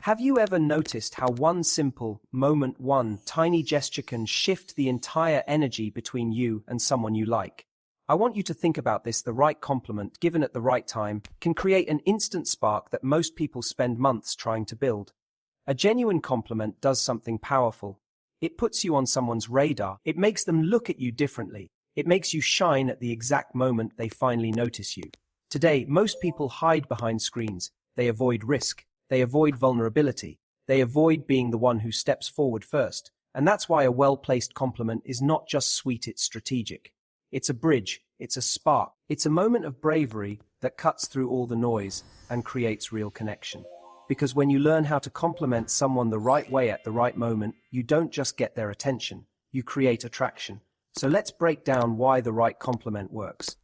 Have you ever noticed how one simple moment, one tiny gesture can shift the entire energy between you and someone you like? I want you to think about this. The right compliment, given at the right time, can create an instant spark that most people spend months trying to build. A genuine compliment does something powerful. It puts you on someone's radar. It makes them look at you differently. It makes you shine at the exact moment they finally notice you. Today, most people hide behind screens. They avoid risk. They avoid vulnerability. They avoid being the one who steps forward first. And that's why a well-placed compliment is not just sweet, it's strategic. It's a bridge. It's a spark. It's a moment of bravery that cuts through all the noise and creates real connection. Because when you learn how to compliment someone the right way at the right moment, you don't just get their attention, you create attraction. So let's break down why the right compliment works.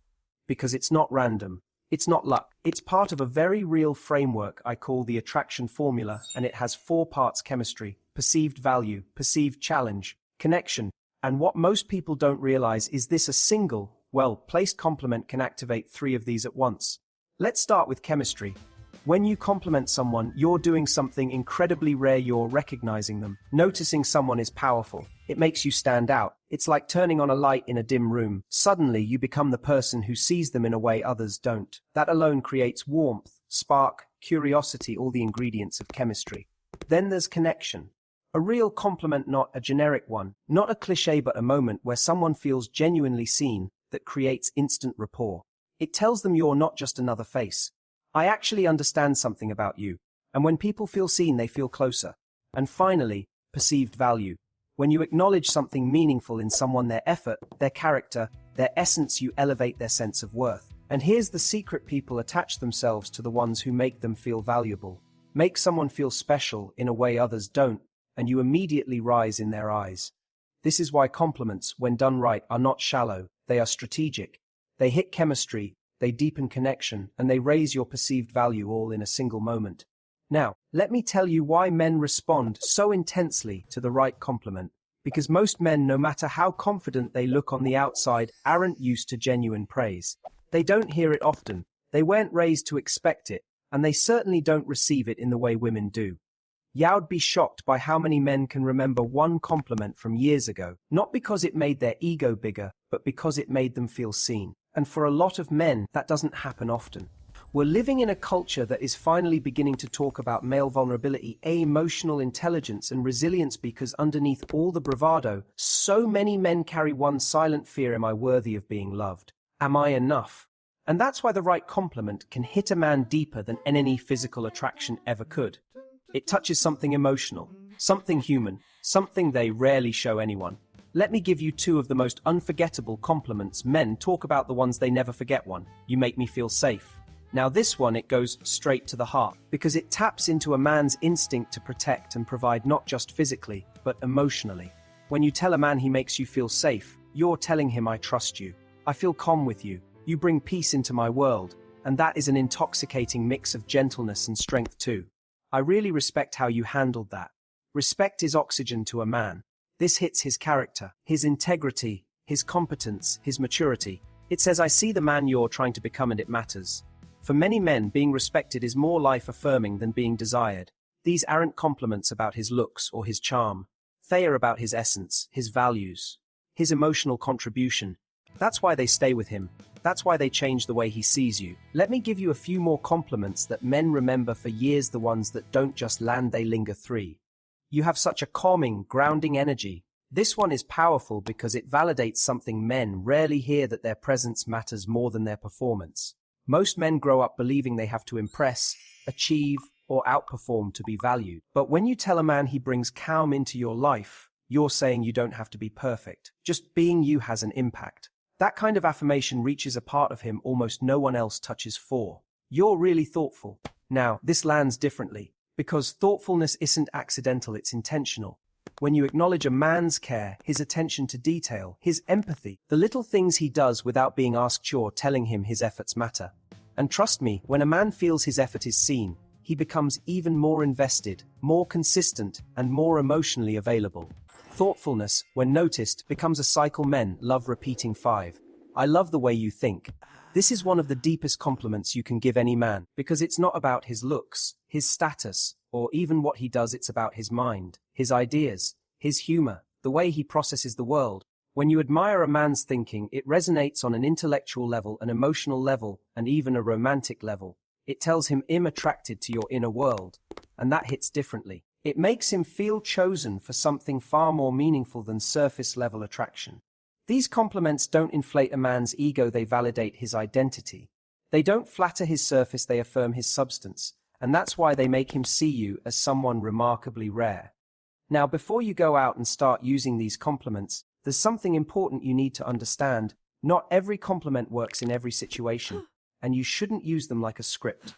Because it's not random. It's not luck. It's part of a very real framework I call the attraction formula, and it has 4 parts: chemistry, perceived value, perceived challenge, connection. And what most people don't realize is this: a single, well-placed compliment can activate 3 of these at once. Let's start with chemistry. When you compliment someone, you're doing something incredibly rare. You're recognizing them. Noticing someone is powerful. It makes you stand out. It's like turning on a light in a dim room. Suddenly, you become the person who sees them in a way others don't. That alone creates warmth, spark, curiosity, all the ingredients of chemistry. Then there's connection. A real compliment, not a generic one. Not a cliché, but a moment where someone feels genuinely seen, that creates instant rapport. It tells them you're not just another face. I actually understand something about you. And when people feel seen, they feel closer. And finally, perceived value. When you acknowledge something meaningful in someone, their effort, their character, their essence, you elevate their sense of worth. And here's the secret: people attach themselves to the ones who make them feel valuable. Make someone feel special in a way others don't, and you immediately rise in their eyes. This is why compliments, when done right, are not shallow. They are strategic. They hit chemistry, they deepen connection, and they raise your perceived value all in a single moment. Now, let me tell you why men respond so intensely to the right compliment. Because most men, no matter how confident they look on the outside, aren't used to genuine praise. They don't hear it often. They weren't raised to expect it, and they certainly don't receive it in the way women do. You'd be shocked by how many men can remember one compliment from years ago, not because it made their ego bigger, but because it made them feel seen. And for a lot of men, that doesn't happen often. We're living in a culture that is finally beginning to talk about male vulnerability, emotional intelligence, and resilience, because underneath all the bravado, so many men carry one silent fear: am I worthy of being loved? Am I enough? And that's why the right compliment can hit a man deeper than any physical attraction ever could. It touches something emotional, something human, something they rarely show anyone. Let me give you 2 of the most unforgettable compliments men talk about, the ones they never forget. 1, you make me feel safe. Now this one, it goes straight to the heart, because it taps into a man's instinct to protect and provide, not just physically, but emotionally. When you tell a man he makes you feel safe, you're telling him, I trust you. I feel calm with you. You bring peace into my world. And that is an intoxicating mix of gentleness and strength too. I really respect how you handled that. Respect is oxygen to a man. This hits his character, his integrity, his competence, his maturity. It says, I see the man you're trying to become, and it matters. For many men, being respected is more life-affirming than being desired. These aren't compliments about his looks or his charm. They are about his essence, his values, his emotional contribution. That's why they stay with him. That's why they change the way he sees you. Let me give you a few more compliments that men remember for years, the ones that don't just land, they linger. 3. You have such a calming, grounding energy. This one is powerful because it validates something men rarely hear: that their presence matters more than their performance. Most men grow up believing they have to impress, achieve, or outperform to be valued. But when you tell a man he brings calm into your life, you're saying you don't have to be perfect. Just being you has an impact. That kind of affirmation reaches a part of him almost no one else touches. 4. You're really thoughtful. Now, this lands differently, because thoughtfulness isn't accidental, it's intentional. When you acknowledge a man's care, his attention to detail, his empathy, the little things he does without being asked, you're telling him his efforts matter. And trust me, when a man feels his effort is seen, he becomes even more invested, more consistent, and more emotionally available. Thoughtfulness, when noticed, becomes a cycle men love repeating. 5. I love the way you think. This is one of the deepest compliments you can give any man, because it's not about his looks, his status, or even what he does. It's about his mind, his ideas, his humor, the way he processes the world. When you admire a man's thinking, it resonates on an intellectual level, an emotional level, and even a romantic level. It tells him I'm attracted to your inner world, and that hits differently. It makes him feel chosen for something far more meaningful than surface-level attraction. These compliments don't inflate a man's ego, they validate his identity. They don't flatter his surface, they affirm his substance, and that's why they make him see you as someone remarkably rare. Now, before you go out and start using these compliments, there's something important you need to understand. Not every compliment works in every situation, and you shouldn't use them like a script.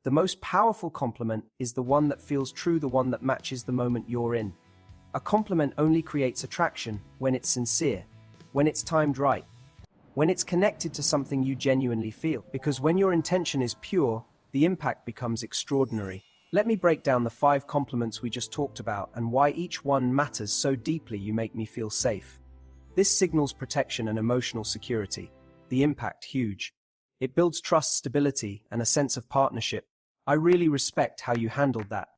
The most powerful compliment is the one that feels true, the one that matches the moment you're in. A compliment only creates attraction when it's sincere, when it's timed right, when it's connected to something you genuinely feel. Because when your intention is pure, the impact becomes extraordinary. Let me break down the 5 compliments we just talked about and why each one matters so deeply. You make me feel safe. This signals protection and emotional security. The impact huge. It builds trust, stability, and a sense of partnership. I really respect how you handled that.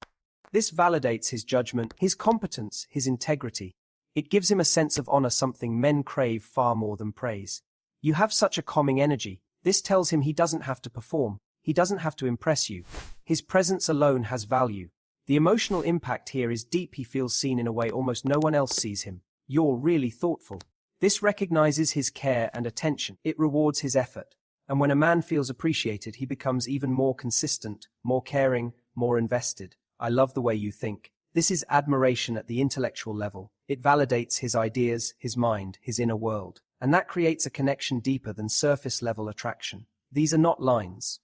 This validates his judgment, his competence, his integrity. It gives him a sense of honor, something men crave far more than praise. You have such a calming energy. This tells him he doesn't have to perform. He doesn't have to impress you. His presence alone has value. The emotional impact here is deep. He feels seen in a way almost no one else sees him. You're really thoughtful. This recognizes his care and attention. It rewards his effort. And when a man feels appreciated, he becomes even more consistent, more caring, more invested. I love the way you think. This is admiration at the intellectual level. It validates his ideas, his mind, his inner world. And that creates a connection deeper than surface-level attraction. These are not lines.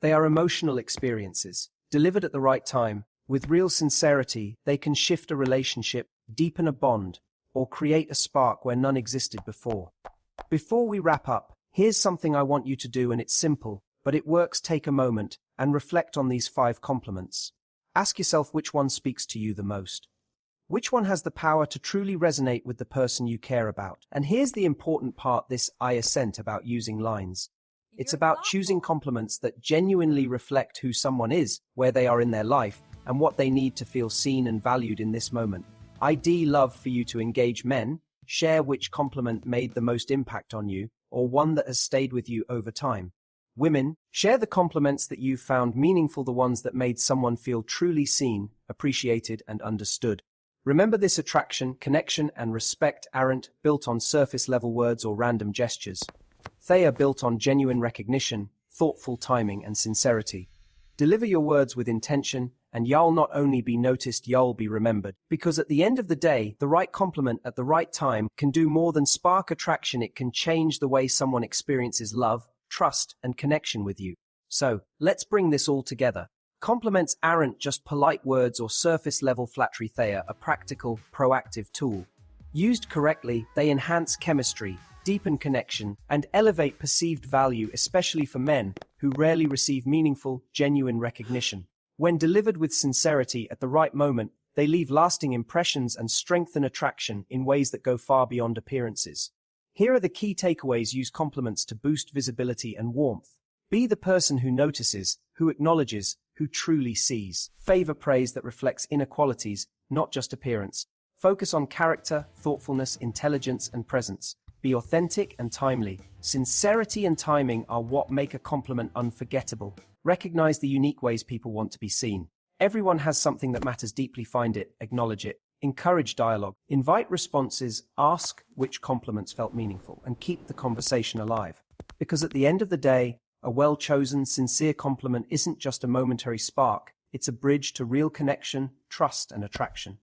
They are emotional experiences. Delivered at the right time, with real sincerity, they can shift a relationship, deepen a bond, or create a spark where none existed before. Before we wrap up, here's something I want you to do, and it's simple, but it works. Take a moment and reflect on these 5 compliments. Ask yourself which one speaks to you the most. Which one has the power to truly resonate with the person you care about? And here's the important part, this I assent about using lines. It's about choosing compliments that genuinely reflect who someone is, where they are in their life, and what they need to feel seen and valued in this moment. I'd love for you to engage. Men, share which compliment made the most impact on you, or one that has stayed with you over time. Women, share the compliments that you found meaningful, the ones that made someone feel truly seen, appreciated, and understood. Remember, this attraction, connection, and respect aren't built on surface-level words or random gestures. They are built on genuine recognition, thoughtful timing, and sincerity. Deliver your words with intention, and you'll not only be noticed, you'll be remembered. Because at the end of the day, the right compliment at the right time can do more than spark attraction. It can change the way someone experiences love, trust, and connection with you. So, let's bring this all together. Compliments aren't just polite words or surface-level flattery. They are a practical, proactive tool. Used correctly, they enhance chemistry, deepen connection, and elevate perceived value, especially for men who rarely receive meaningful, genuine recognition. When delivered with sincerity at the right moment, they leave lasting impressions and strengthen attraction in ways that go far beyond appearances. Here are the key takeaways. Use compliments to boost visibility and warmth. Be the person who notices, who acknowledges, who truly sees. Favor praise that reflects inner qualities, not just appearance. Focus on character, thoughtfulness, intelligence, and presence. Be authentic and timely. Sincerity and timing are what make a compliment unforgettable. Recognize the unique ways people want to be seen. Everyone has something that matters deeply. Find it, acknowledge it. Encourage dialogue. Invite responses. Ask which compliments felt meaningful, and keep the conversation alive. Because at the end of the day, a well-chosen, sincere compliment isn't just a momentary spark. It's a bridge to real connection, trust, and attraction.